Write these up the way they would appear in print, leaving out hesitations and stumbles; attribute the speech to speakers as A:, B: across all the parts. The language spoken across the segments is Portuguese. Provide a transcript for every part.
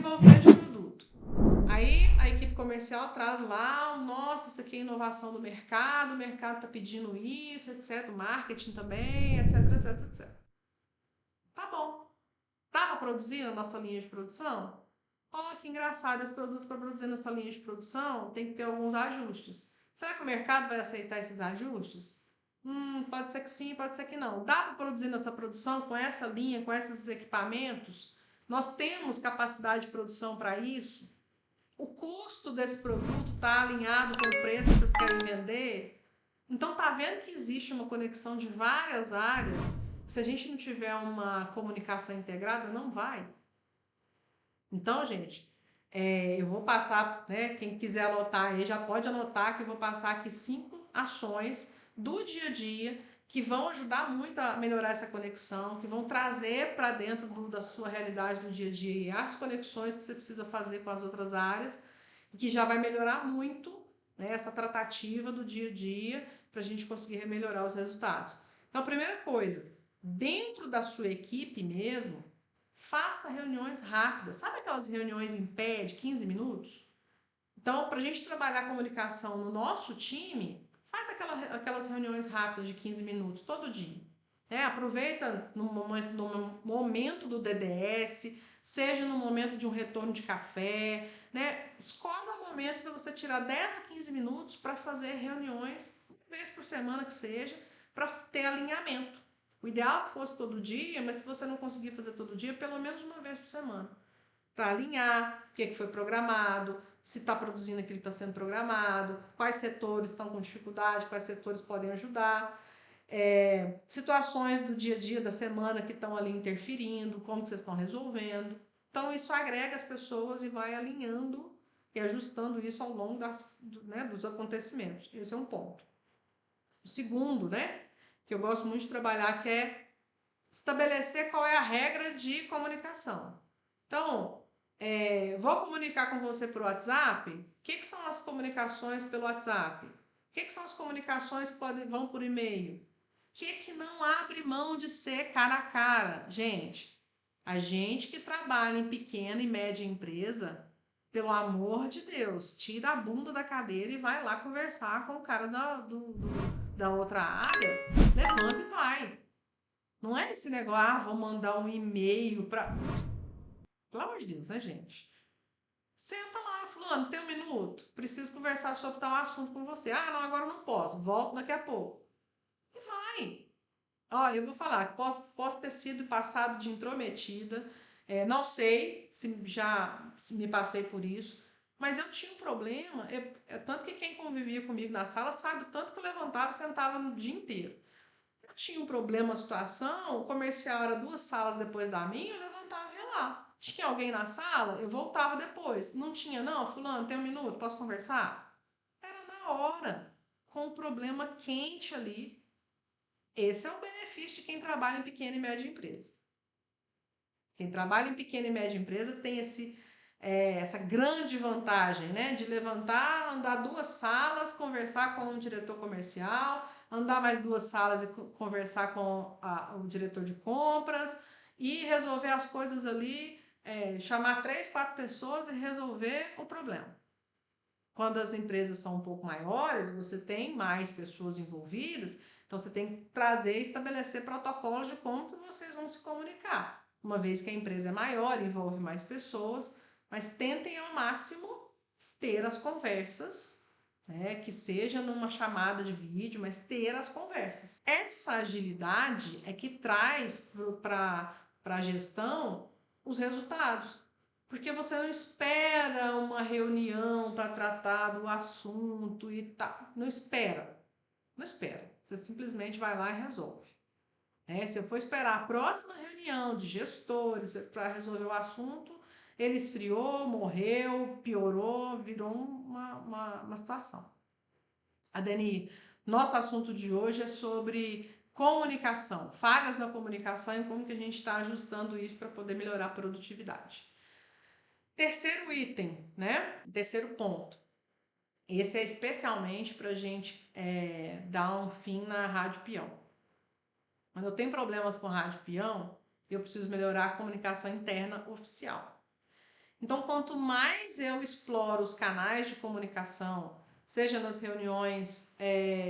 A: desenvolvimento de produto. Aí a equipe comercial traz lá, nossa, isso aqui é inovação do mercado, o mercado está pedindo isso, etc. O marketing também, etc, etc, etc. Tá bom. Dá para produzir na nossa linha de produção? Oh, que engraçado, esse produto para produzir nessa linha de produção tem que ter alguns ajustes. Será que o mercado vai aceitar esses ajustes? Pode ser que sim, pode ser que não. Dá para produzir nessa produção com essa linha, com esses equipamentos? Nós temos capacidade de produção para isso? O custo desse produto está alinhado com o preço que vocês querem vender? Então tá vendo que existe uma conexão de várias áreas? Se a gente não tiver uma comunicação integrada, não vai. Então, gente, eu vou passar, né? Quem quiser anotar aí já pode anotar que eu vou passar aqui 5 ações do dia a dia que vão ajudar muito a melhorar essa conexão, que vão trazer para dentro da sua realidade do dia a dia as conexões que você precisa fazer com as outras áreas e que já vai melhorar muito, né, essa tratativa do dia a dia para a gente conseguir melhorar os resultados. Então, a primeira coisa, dentro da sua equipe mesmo, faça reuniões rápidas. Sabe aquelas reuniões em pé de 15 minutos? Então, para a gente trabalhar a comunicação no nosso time, faz aquelas reuniões rápidas de 15 minutos todo dia. Aproveita no momento do DDS, seja no momento de um retorno de café, né? Escolha um momento para você tirar 10 a 15 minutos para fazer reuniões, uma vez por semana que seja, para ter alinhamento. O ideal é que fosse todo dia, mas se você não conseguir fazer todo dia, pelo menos uma vez por semana. Para alinhar o que foi programado, se está produzindo aquilo que está sendo programado, quais setores estão com dificuldade, quais setores podem ajudar, situações do dia a dia da semana que estão ali interferindo, como que vocês estão resolvendo. Então isso agrega as pessoas e vai alinhando e ajustando isso ao longo dos acontecimentos. Esse é um ponto. O segundo, que eu gosto muito de trabalhar, que é estabelecer qual é a regra de comunicação. Então, vou comunicar com você por WhatsApp? O que são as comunicações pelo WhatsApp? O que são as comunicações que vão por e-mail? O que não abre mão de ser cara a cara? Gente, a gente que trabalha em pequena e média empresa, pelo amor de Deus, tira a bunda da cadeira e vai lá conversar com o cara da outra área, levanta e vai. Não é esse negócio, vou mandar um e-mail para... Pelo amor de Deus, né, gente? Senta lá, fulano, tem um minuto? Preciso conversar sobre tal assunto com você. Ah, não, agora não posso. Volto daqui a pouco. E vai. Olha, eu vou falar que posso ter sido passado de intrometida. Não sei se me passei por isso. Mas eu tinha um problema. Tanto que quem convivia comigo na sala sabe o tanto que eu levantava e sentava no dia inteiro. Eu tinha um problema, uma situação, o comercial era 2 salas depois da minha, eu levantava e ia lá. Tinha alguém na sala, eu voltava depois. Não tinha, não, fulano, tem um minuto, posso conversar? Era na hora, com o problema quente ali. Esse é o benefício de quem trabalha em pequena e média empresa. Quem trabalha em pequena e média empresa tem essa grande vantagem, de levantar, andar 2 salas, conversar com o diretor comercial, andar mais 2 salas e conversar com o diretor de compras e resolver as coisas ali, chamar 3, 4 pessoas e resolver o problema. Quando as empresas são um pouco maiores, você tem mais pessoas envolvidas, então você tem que trazer e estabelecer protocolos de como que vocês vão se comunicar. Uma vez que a empresa é maior, envolve mais pessoas, mas tentem ao máximo ter as conversas, que seja numa chamada de vídeo, mas ter as conversas. Essa agilidade é que traz para a gestão os resultados. Porque você não espera uma reunião para tratar do assunto e tal. Não espera. Não espera. Você simplesmente vai lá e resolve. Se eu for esperar a próxima reunião de gestores para resolver o assunto, ele esfriou, morreu, piorou, virou uma situação. Adeni, nosso assunto de hoje é sobre comunicação, falhas na comunicação e como que a gente está ajustando isso para poder melhorar a produtividade. Terceiro item, Terceiro ponto. Esse é especialmente para a gente dar um fim na rádio peão. Quando eu tenho problemas com rádio peão, eu preciso melhorar a comunicação interna oficial. Então, quanto mais eu exploro os canais de comunicação, seja nas reuniões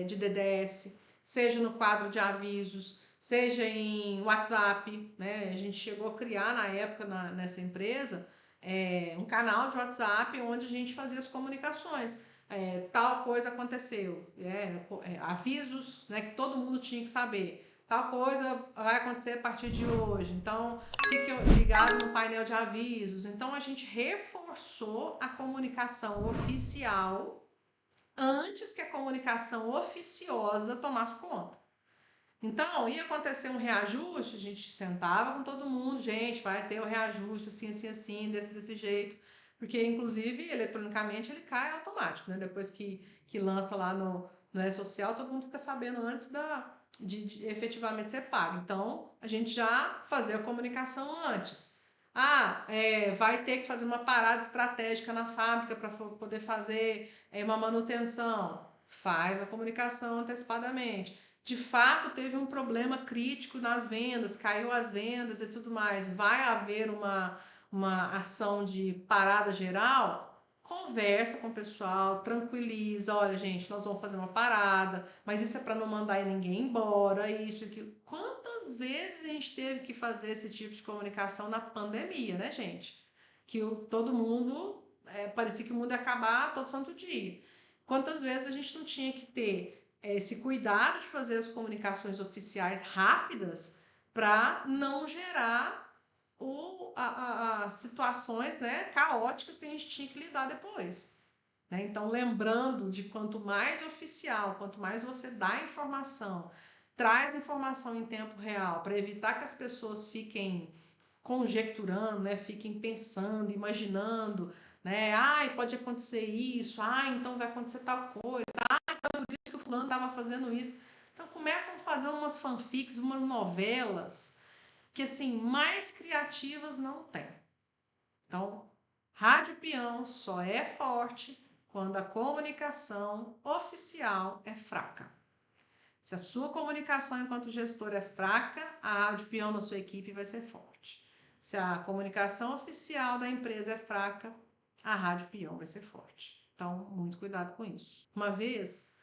A: de DDS, seja no quadro de avisos, seja em WhatsApp, né? A gente chegou a criar na época nessa empresa um canal de WhatsApp onde a gente fazia as comunicações. Tal coisa aconteceu, avisos, né, que todo mundo tinha que saber. Tal coisa vai acontecer a partir de hoje. Então, fique ligado no painel de avisos. Então, a gente reforçou a comunicação oficial antes que a comunicação oficiosa tomasse conta. Então, ia acontecer um reajuste, a gente sentava com todo mundo, gente, vai ter o reajuste assim, assim, assim, desse jeito. Porque, inclusive, eletronicamente ele cai automático, né? Depois que lança lá no E-Social, todo mundo fica sabendo antes de efetivamente ser pago. Então, a gente já fazia a comunicação antes. Vai ter que fazer uma parada estratégica na fábrica para poder fazer uma manutenção. Faz a comunicação antecipadamente. De fato, teve um problema crítico nas vendas, caiu as vendas e tudo mais. Vai haver uma ação de parada geral? Conversa com o pessoal, tranquiliza, olha gente, nós vamos fazer uma parada, mas isso é para não mandar ninguém embora, isso e aquilo. Quantas vezes a gente teve que fazer esse tipo de comunicação na pandemia, né, gente? Que todo mundo, parecia que o mundo ia acabar todo santo dia. Quantas vezes a gente não tinha que ter esse cuidado de fazer as comunicações oficiais rápidas para não gerar as situações, né, caóticas que a gente tinha que lidar depois. Né? Então, lembrando de quanto mais oficial, quanto mais você dá informação, traz informação em tempo real, para evitar que as pessoas fiquem conjecturando, né? Fiquem pensando, imaginando, né? Pode acontecer isso, então vai acontecer tal coisa, por isso que o fulano estava fazendo isso. Então começam a fazer umas fanfics, umas novelas, que assim, mais criativas não tem. Então, rádio peão só é forte quando a comunicação oficial é fraca. Se a sua comunicação enquanto gestor é fraca, a rádio peão na sua equipe vai ser forte. Se a comunicação oficial da empresa é fraca, a rádio peão vai ser forte. Então, muito cuidado com isso. Uma vez,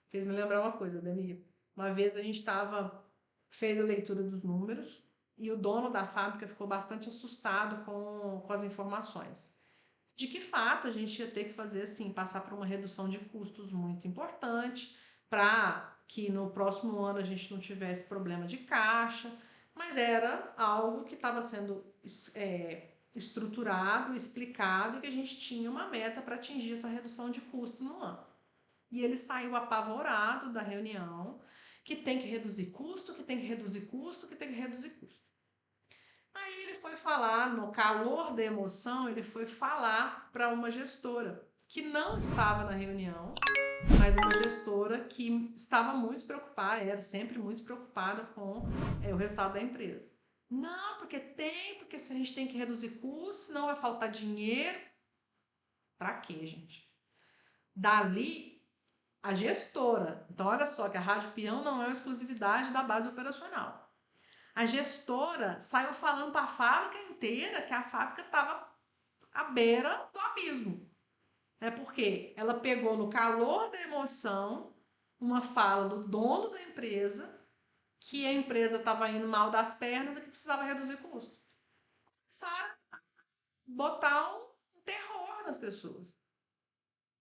A: fez me lembrar uma coisa, Dani. Uma vez a gente fez a leitura dos números e o dono da fábrica ficou bastante assustado com as informações. De que fato a gente ia ter que fazer assim, passar por uma redução de custos muito importante para que no próximo ano a gente não tivesse problema de caixa, mas era algo que estava sendo estruturado, explicado e que a gente tinha uma meta para atingir essa redução de custo no ano. E ele saiu apavorado da reunião, que tem que reduzir custo, que tem que reduzir custo, que tem que reduzir custo. Aí ele foi falar, no calor da emoção, ele foi falar para uma gestora que não estava na reunião, mas uma gestora que estava muito preocupada, era sempre muito preocupada com o resultado da empresa. Não, porque se a gente tem que reduzir custos, senão vai faltar dinheiro. Para quê, gente? Dali, a gestora. Então, olha só que a Rádio Peão não é uma exclusividade da base operacional. A gestora saiu falando para a fábrica inteira que a fábrica estava à beira do abismo. Porque ela pegou no calor da emoção uma fala do dono da empresa que a empresa estava indo mal das pernas e que precisava reduzir custo. Começaram a botar um terror nas pessoas.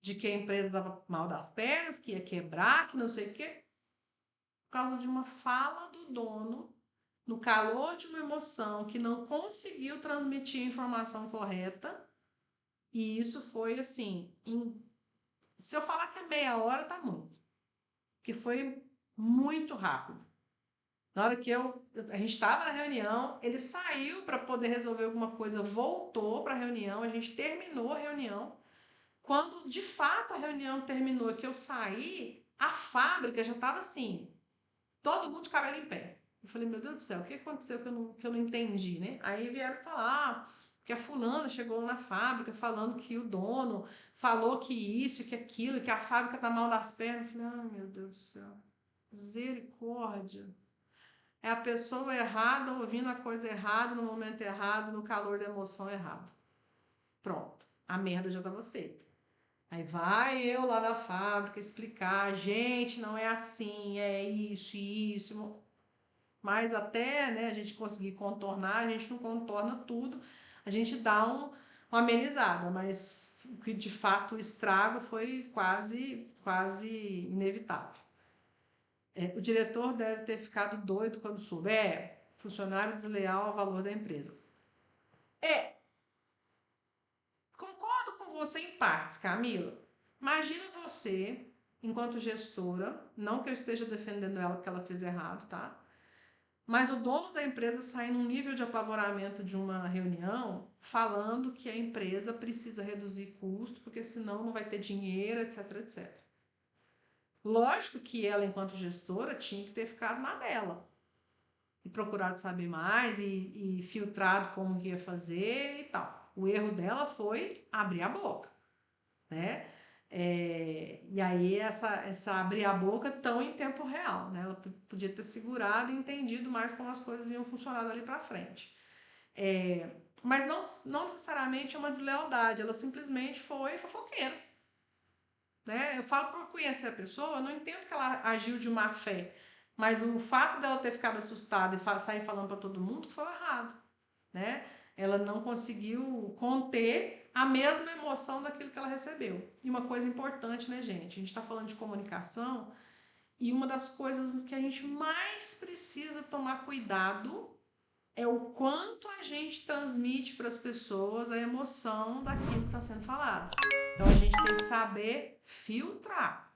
A: De que a empresa estava mal das pernas, que ia quebrar, que não sei o quê. Por causa de uma fala do dono no calor de uma emoção que não conseguiu transmitir a informação correta. E isso foi assim, se eu falar que é meia hora, tá muito. Que foi muito rápido. Na hora que a gente estava na reunião, ele saiu para poder resolver alguma coisa, voltou para a reunião, a gente terminou a reunião. Quando de fato a reunião terminou e que eu saí, a fábrica já estava assim, todo mundo de cabelo em pé. Eu falei, meu Deus do céu, o que aconteceu que eu não entendi, né? Aí vieram falar que a fulana chegou na fábrica falando que o dono falou que isso, que aquilo, que a fábrica tá mal das pernas. Eu falei, meu Deus do céu, misericórdia. É a pessoa errada ouvindo a coisa errada, no momento errado, no calor da emoção errada. a merda já estava feita. Aí vai eu lá na fábrica explicar, gente, não é assim, é isso e isso. Mas até, né, a gente conseguir contornar, a gente não contorna tudo, a gente dá uma amenizada, mas o que de fato o estrago foi quase inevitável. O diretor deve ter ficado doido quando soube. Funcionário desleal ao valor da empresa. Concordo com você em partes, Camila. Imagina você, enquanto gestora, não que eu esteja defendendo ela porque ela fez errado, tá? Mas o dono da empresa sai num nível de apavoramento de uma reunião falando que a empresa precisa reduzir custo, porque senão não vai ter dinheiro, etc, etc. Lógico que ela, enquanto gestora, tinha que ter ficado na dela. E procurado saber mais e filtrado como que ia fazer e tal. O erro dela foi abrir a boca, né? E aí essa abrir a boca tão em tempo real, né? Ela podia ter segurado e entendido mais como as coisas iam funcionar dali para frente. Mas não necessariamente é uma deslealdade, ela simplesmente foi fofoqueira. Né? Eu falo para conhecer a pessoa, eu não entendo que ela agiu de má fé, mas o fato dela ter ficado assustada e sair falando para todo mundo que foi errado. Né? Ela não conseguiu conter a mesma emoção daquilo que ela recebeu. E uma coisa importante, né, gente? A gente está falando de comunicação e uma das coisas que a gente mais precisa tomar cuidado é o quanto a gente transmite para as pessoas a emoção daquilo que está sendo falado. Então a gente tem que saber filtrar.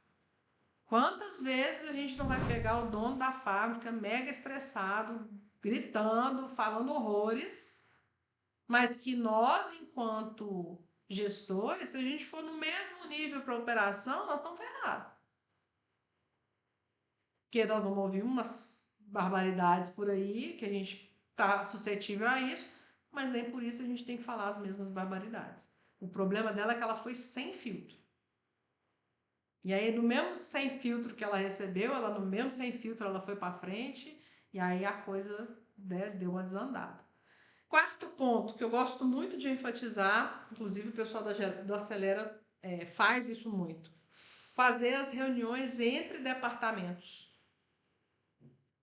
A: Quantas vezes a gente não vai pegar o dono da fábrica mega estressado, gritando, falando horrores, mas que nós, enquanto gestores, se a gente for no mesmo nível para operação, nós estamos ferrados. Porque nós vamos ouvir umas barbaridades por aí, que a gente está suscetível a isso, mas nem por isso a gente tem que falar as mesmas barbaridades. O problema dela é que ela foi sem filtro. E aí, no mesmo sem filtro que ela recebeu, ela no mesmo sem filtro ela foi para frente, e aí a coisa, né, deu uma desandada. Quarto ponto que eu gosto muito de enfatizar, inclusive o pessoal do Acelera faz isso muito, fazer as reuniões entre departamentos.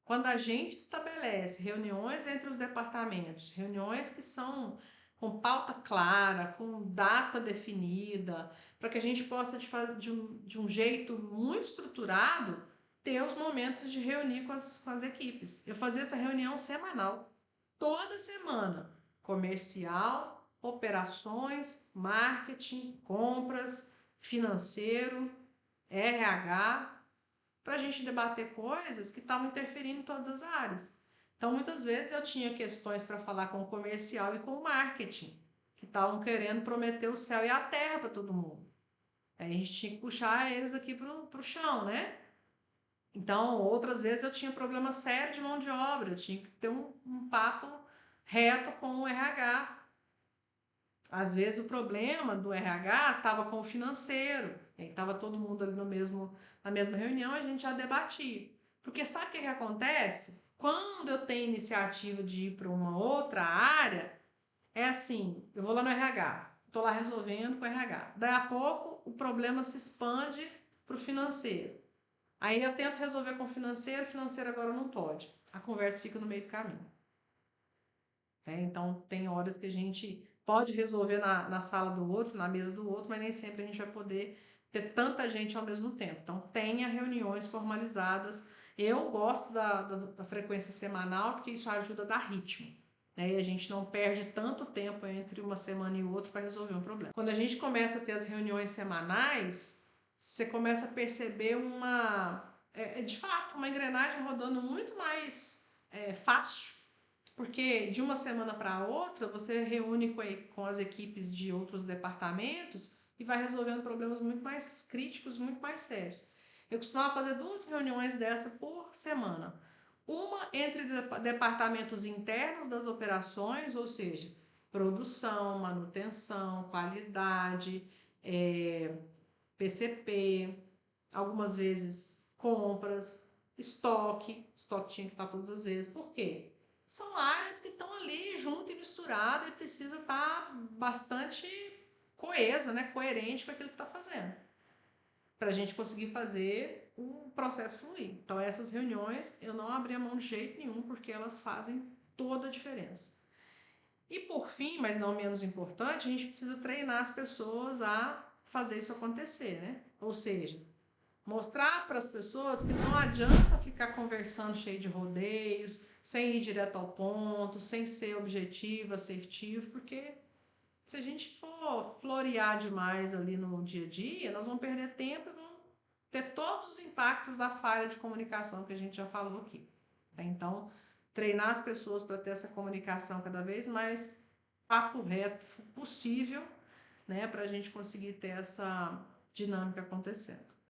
A: Quando a gente estabelece reuniões entre os departamentos, reuniões que são com pauta clara, com data definida, para que a gente possa, de um jeito muito estruturado, ter os momentos de reunir com as equipes. Eu fazia essa reunião semanal, toda semana. Comercial, operações, marketing, compras, financeiro, RH, para a gente debater coisas que estavam interferindo em todas as áreas. Então, muitas vezes eu tinha questões para falar com o comercial e com o marketing, que estavam querendo prometer o céu e a terra para todo mundo. Aí a gente tinha que puxar eles aqui pro chão, né? Então, outras vezes eu tinha problema sério de mão de obra, eu tinha que ter um papo reto com o RH. Às vezes o problema do RH estava com o financeiro, estava todo mundo ali na mesma reunião, a gente já debatia. Porque sabe o que acontece? Quando eu tenho iniciativa de ir para uma outra área, é assim, eu vou lá no RH, estou lá resolvendo com o RH. Daí a pouco o problema se expande para o financeiro. Aí eu tento resolver com o financeiro agora não pode. A conversa fica no meio do caminho. Então tem horas que a gente pode resolver na sala do outro, na mesa do outro, mas nem sempre a gente vai poder ter tanta gente ao mesmo tempo. Então tenha reuniões formalizadas. Eu gosto da frequência semanal porque isso ajuda a dar ritmo. Né? E a gente não perde tanto tempo entre uma semana e outra para resolver um problema. Quando a gente começa a ter as reuniões semanais, você começa a perceber de fato, uma engrenagem rodando muito mais fácil. Porque de uma semana para outra, você reúne com as equipes de outros departamentos e vai resolvendo problemas muito mais críticos, muito mais sérios. Eu costumava fazer 2 reuniões dessa por semana. Uma entre departamentos internos das operações, ou seja, produção, manutenção, qualidade, PCP, algumas vezes compras, estoque tinha que estar todas as vezes. Por quê? São áreas que estão ali junto e misturado e precisa estar bastante coesa, né, coerente com aquilo que está fazendo, para a gente conseguir fazer o processo fluir. Então, essas reuniões eu não abri a mão de jeito nenhum, porque elas fazem toda a diferença. E por fim, mas não menos importante, a gente precisa treinar as pessoas a fazer isso acontecer, né? Ou seja, mostrar para as pessoas que não adianta ficar conversando cheio de rodeios, sem ir direto ao ponto, sem ser objetivo, assertivo, porque se a gente for florear demais ali no dia a dia, nós vamos perder tempo e vamos ter todos os impactos da falha de comunicação que a gente já falou aqui. Então, treinar as pessoas para ter essa comunicação cada vez mais papo reto possível, né, para a gente conseguir ter essa dinâmica acontecendo.